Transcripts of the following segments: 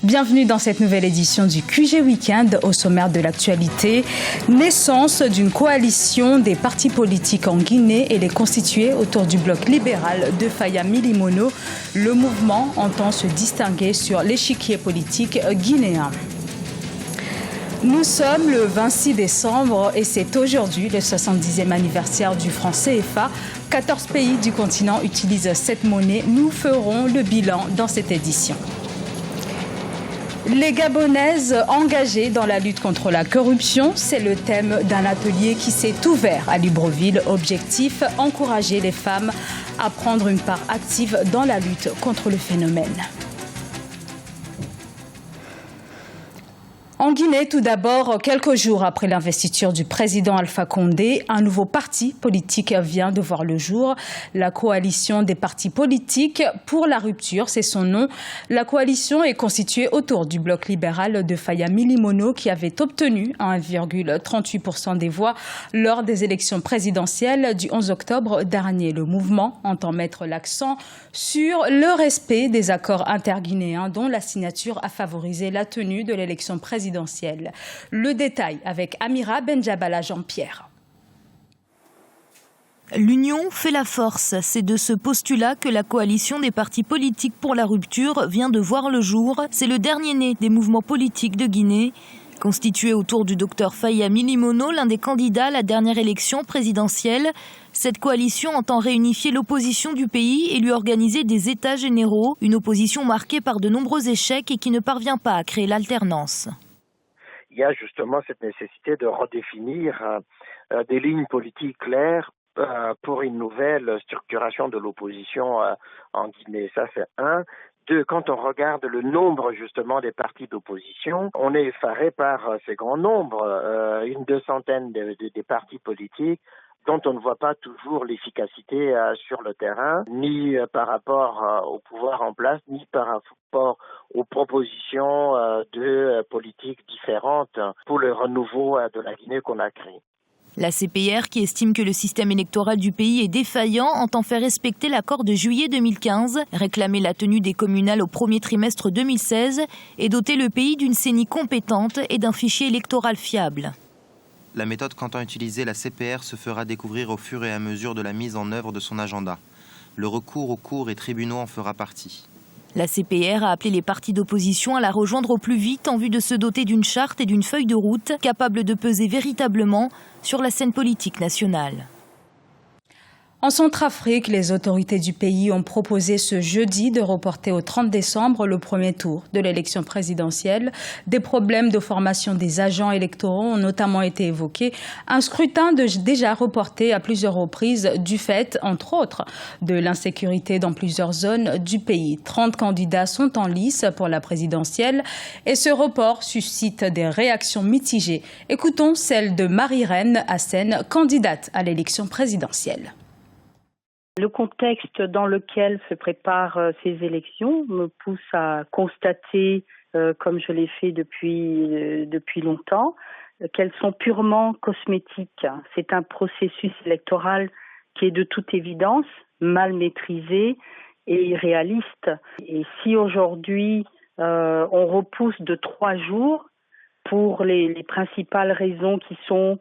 Bienvenue dans cette nouvelle édition du QG Weekend. Au sommaire de l'actualité, naissance d'une coalition des partis politiques en Guinée. Elle est constituée autour du bloc libéral de Faya Milimono. Le mouvement entend se distinguer sur l'échiquier politique guinéen. Nous sommes le 26 décembre et c'est aujourd'hui le 70e anniversaire du franc CFA. 14 pays du continent utilisent cette monnaie. Nous ferons le bilan dans cette édition. Les Gabonaises engagées dans la lutte contre la corruption, c'est le thème d'un atelier qui s'est ouvert à Libreville. Objectif, encourager les femmes à prendre une part active dans la lutte contre le phénomène. En Guinée, tout d'abord, quelques jours après l'investiture du président Alpha Condé, un nouveau parti politique vient de voir le jour. La coalition des partis politiques pour la rupture, c'est son nom. La coalition est constituée autour du bloc libéral de Faya Milimono qui avait obtenu 1,38% des voix lors des élections présidentielles du 11 octobre dernier. Le mouvement entend mettre l'accent sur le respect des accords interguinéens dont la signature a favorisé la tenue de l'élection présidentielle. Le détail avec Amira Benjabala Jean-Pierre. L'union fait la force. C'est de ce postulat que la coalition des partis politiques pour la rupture vient de voir le jour. C'est le dernier né des mouvements politiques de Guinée. Constitué autour du docteur Faya Milimono, l'un des candidats à la dernière élection présidentielle, cette coalition entend réunifier l'opposition du pays et lui organiser des états généraux. Une opposition marquée par de nombreux échecs et qui ne parvient pas à créer l'alternance. Il y a justement cette nécessité de redéfinir des lignes politiques claires pour une nouvelle structuration de l'opposition en Guinée. Ça, c'est un. Deux, quand on regarde le nombre justement des partis d'opposition, on est effaré par ces grands nombres, une 200aine des partis politiques dont on ne voit pas toujours l'efficacité sur le terrain, ni par rapport au pouvoir en place, ni par rapport aux propositions de politiques différentes pour le renouveau de la Guinée qu'on a créé. La CPR, qui estime que le système électoral du pays est défaillant, entend faire respecter l'accord de juillet 2015, réclamer la tenue des communales au premier trimestre 2016 et doter le pays d'une CENI compétente et d'un fichier électoral fiable. La méthode qu'entend utiliser la CPR se fera découvrir au fur et à mesure de la mise en œuvre de son agenda. Le recours aux cours et tribunaux en fera partie. La CPR a appelé les partis d'opposition à la rejoindre au plus vite en vue de se doter d'une charte et d'une feuille de route capable de peser véritablement sur la scène politique nationale. En Centrafrique, les autorités du pays ont proposé ce jeudi de reporter au 30 décembre le premier tour de l'élection présidentielle. Des problèmes de formation des agents électoraux ont notamment été évoqués. Un scrutin déjà reporté à plusieurs reprises du fait, entre autres, de l'insécurité dans plusieurs zones du pays. 30 candidats sont en lice pour la présidentielle et ce report suscite des réactions mitigées. Écoutons celle de Marie-Reine Hassen, candidate à l'élection présidentielle. Le contexte dans lequel se préparent ces élections me pousse à constater, comme je l'ai fait depuis longtemps, qu'elles sont purement cosmétiques. C'est un processus électoral qui est de toute évidence mal maîtrisé et irréaliste. Et si aujourd'hui on repousse de 3 jours pour les principales raisons qui sont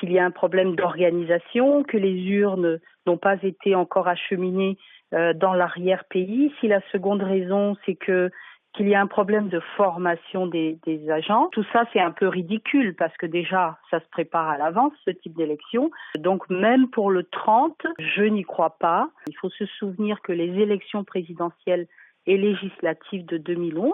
qu'il y a un problème d'organisation, que les urnes n'ont pas été encore acheminées dans l'arrière-pays. Si la seconde raison, c'est qu'il y a un problème de formation des agents, tout ça c'est un peu ridicule parce que déjà ça se prépare à l'avance ce type d'élection. Donc même pour le 30, je n'y crois pas. Il faut se souvenir que les élections présidentielles et législatives de 2011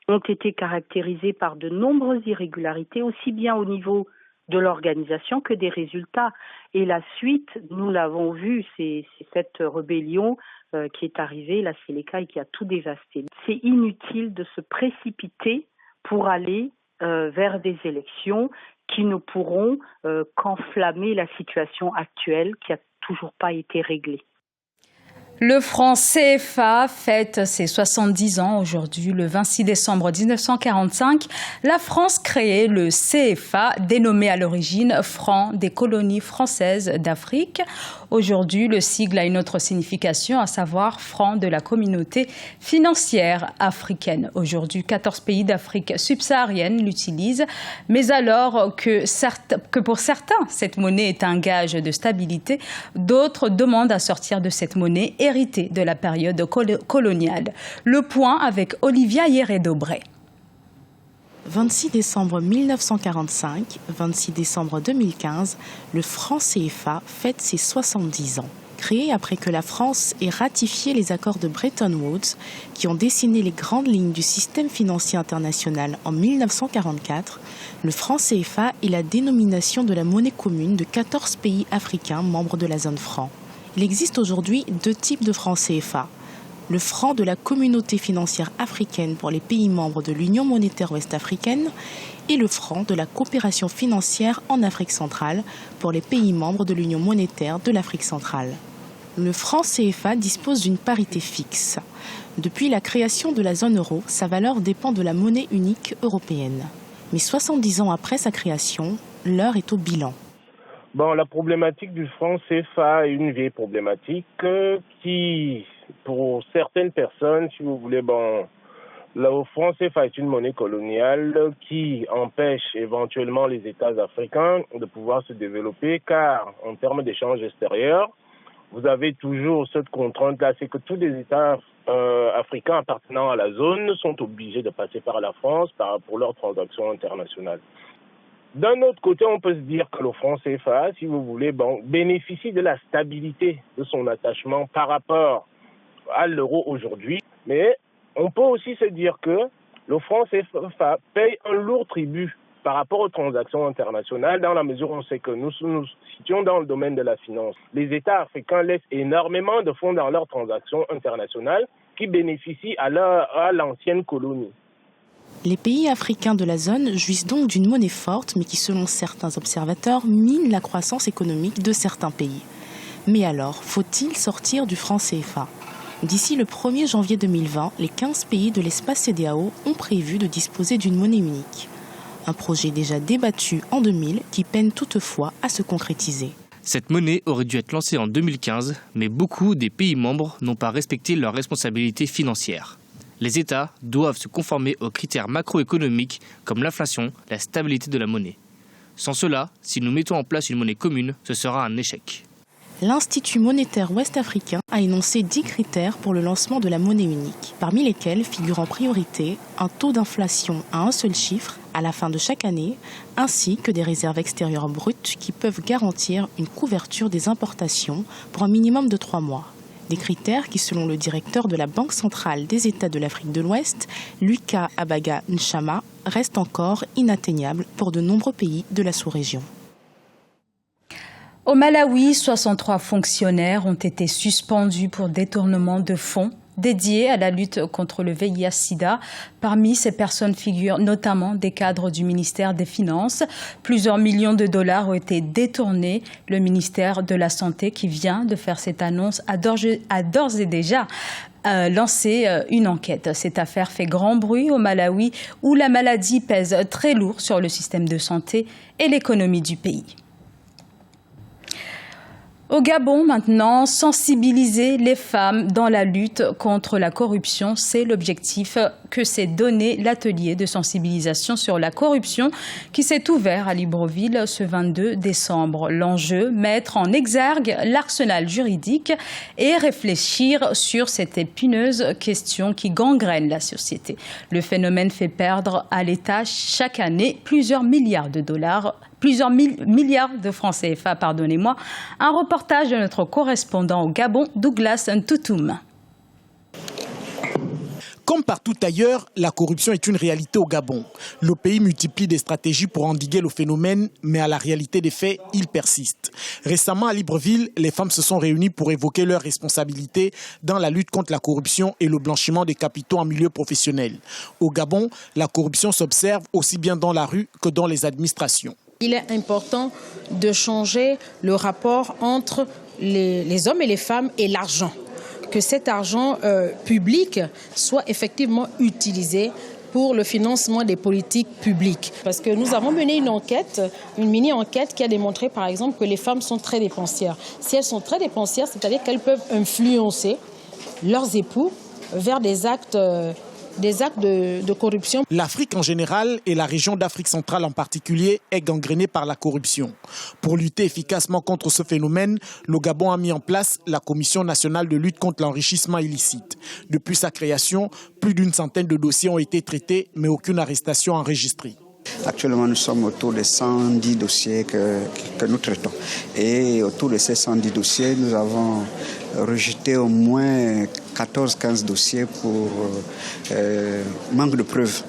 ont été caractérisées par de nombreuses irrégularités, aussi bien au niveau de l'organisation que des résultats. Et la suite, nous l'avons vu, c'est cette rébellion qui est arrivée, la Séléka, et qui a tout dévasté. C'est inutile de se précipiter pour aller vers des élections qui ne pourront qu'enflammer la situation actuelle qui n'a toujours pas été réglée. Le franc CFA fête ses 70 ans aujourd'hui. Le 26 décembre 1945, la France créait le CFA, dénommé à l'origine franc des colonies françaises d'Afrique. Aujourd'hui, le sigle a une autre signification, à savoir franc de la communauté financière africaine. Aujourd'hui, 14 pays d'Afrique subsaharienne l'utilisent, mais alors que pour certains, cette monnaie est un gage de stabilité, d'autres demandent à sortir de cette monnaie héritée de la période coloniale. Le point avec Olivia Hieré-Dobré. 26 décembre 1945, 26 décembre 2015, le franc CFA fête ses 70 ans. Créé après que la France ait ratifié les accords de Bretton Woods qui ont dessiné les grandes lignes du système financier international en 1944, le franc CFA est la dénomination de la monnaie commune de 14 pays africains membres de la zone franc. Il existe aujourd'hui 2 types de francs CFA. Le franc de la communauté financière africaine pour les pays membres de l'Union monétaire ouest-africaine et le franc de la coopération financière en Afrique centrale pour les pays membres de l'Union monétaire de l'Afrique centrale. Le franc CFA dispose d'une parité fixe. Depuis la création de la zone euro, sa valeur dépend de la monnaie unique européenne. Mais 70 ans après sa création, l'heure est au bilan. Bon, la problématique du franc CFA est une vieille problématique qui, pour certaines personnes, si vous voulez, le franc CFA est une monnaie coloniale qui empêche éventuellement les États africains de pouvoir se développer, car en termes d'échanges extérieurs, vous avez toujours cette contrainte-là, c'est que tous les États africains appartenant à la zone sont obligés de passer par la France pour leurs transactions internationales. D'un autre côté, on peut se dire que le franc CFA, si vous voulez, bénéficie de la stabilité de son attachement par rapport à l'euro aujourd'hui. Mais on peut aussi se dire que le franc CFA paye un lourd tribut par rapport aux transactions internationales, dans la mesure où on sait que nous nous situons dans le domaine de la finance. Les États africains laissent énormément de fonds dans leurs transactions internationales qui bénéficient à l'ancienne colonie. Les pays africains de la zone jouissent donc d'une monnaie forte, mais qui, selon certains observateurs, mine la croissance économique de certains pays. Mais alors, faut-il sortir du franc CFA ? D'ici le 1er janvier 2020, les 15 pays de l'espace CEDEAO ont prévu de disposer d'une monnaie unique. Un projet déjà débattu en 2000 qui peine toutefois à se concrétiser. Cette monnaie aurait dû être lancée en 2015, mais beaucoup des pays membres n'ont pas respecté leurs responsabilités financières. Les États doivent se conformer aux critères macroéconomiques comme l'inflation, la stabilité de la monnaie. Sans cela, si nous mettons en place une monnaie commune, ce sera un échec. L'Institut monétaire ouest-africain a énoncé 10 critères pour le lancement de la monnaie unique, parmi lesquels figure en priorité un taux d'inflation à un seul chiffre à la fin de chaque année, ainsi que des réserves extérieures brutes qui peuvent garantir une couverture des importations pour un minimum de 3 mois. Des critères qui, selon le directeur de la Banque centrale des États de l'Afrique de l'Ouest, Luka Abaga Nchama, restent encore inatteignables pour de nombreux pays de la sous-région. Au Malawi, 63 fonctionnaires ont été suspendus pour détournement de fonds dédiés à la lutte contre le VIH-Sida. Parmi ces personnes figurent notamment des cadres du ministère des Finances. Plusieurs millions de dollars ont été détournés. Le ministère de la Santé, qui vient de faire cette annonce, a d'ores et déjà lancé une enquête. Cette affaire fait grand bruit au Malawi, où la maladie pèse très lourd sur le système de santé et l'économie du pays. Au Gabon, maintenant, sensibiliser les femmes dans la lutte contre la corruption, c'est l'objectif que s'est donné l'atelier de sensibilisation sur la corruption qui s'est ouvert à Libreville ce 22 décembre. L'enjeu, mettre en exergue l'arsenal juridique et réfléchir sur cette épineuse question qui gangrène la société. Le phénomène fait perdre à l'État chaque année plusieurs milliards de francs CFA, pardonnez-moi. Un reportage de notre correspondant au Gabon, Douglas Ntoutoum. Comme partout ailleurs, la corruption est une réalité au Gabon. Le pays multiplie des stratégies pour endiguer le phénomène, mais à la réalité des faits, il persiste. Récemment, à Libreville, les femmes se sont réunies pour évoquer leurs responsabilités dans la lutte contre la corruption et le blanchiment des capitaux en milieu professionnel. Au Gabon, la corruption s'observe aussi bien dans la rue que dans les administrations. Il est important de changer le rapport entre les hommes et les femmes et l'argent. Que cet argent public soit effectivement utilisé pour le financement des politiques publiques. Parce que nous avons mené une enquête, une mini-enquête qui a démontré par exemple que les femmes sont très dépensières. Si elles sont très dépensières, c'est-à-dire qu'elles peuvent influencer leurs époux vers des actes de corruption. L'Afrique en général et la région d'Afrique centrale en particulier est gangrénée par la corruption. Pour lutter efficacement contre ce phénomène, le Gabon a mis en place la Commission nationale de lutte contre l'enrichissement illicite. Depuis sa création, plus d'une centaine de dossiers ont été traités, mais aucune arrestation enregistrée. Actuellement, nous sommes autour de 110 dossiers que nous traitons. Et autour de ces 110 dossiers, nous avons rejeté au moins 14-15 dossiers pour manque de preuves.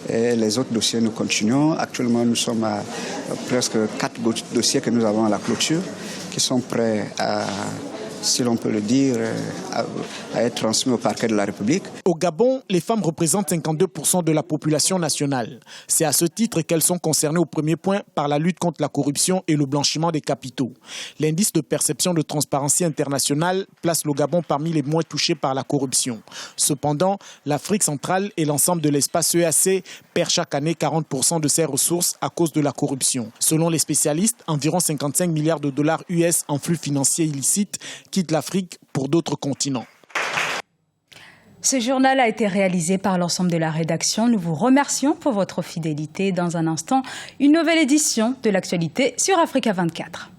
Et les autres dossiers, nous continuons. Actuellement, nous sommes à presque 4 dossiers que nous avons à la clôture, qui sont prêts à, si l'on peut le dire, à être transmis au parquet de la République. Au Gabon, les femmes représentent 52% de la population nationale. C'est à ce titre qu'elles sont concernées au premier point par la lutte contre la corruption et le blanchiment des capitaux. L'indice de perception de Transparency International place le Gabon parmi les moins touchés par la corruption. Cependant, l'Afrique centrale et l'ensemble de l'espace EAC perdent chaque année 40% de ses ressources à cause de la corruption. Selon les spécialistes, environ 55 milliards de dollars US en flux financiers illicites quittent l'Afrique pour d'autres continents. Ce journal a été réalisé par l'ensemble de la rédaction. Nous vous remercions pour votre fidélité. Dans un instant, une nouvelle édition de l'actualité sur Africa 24.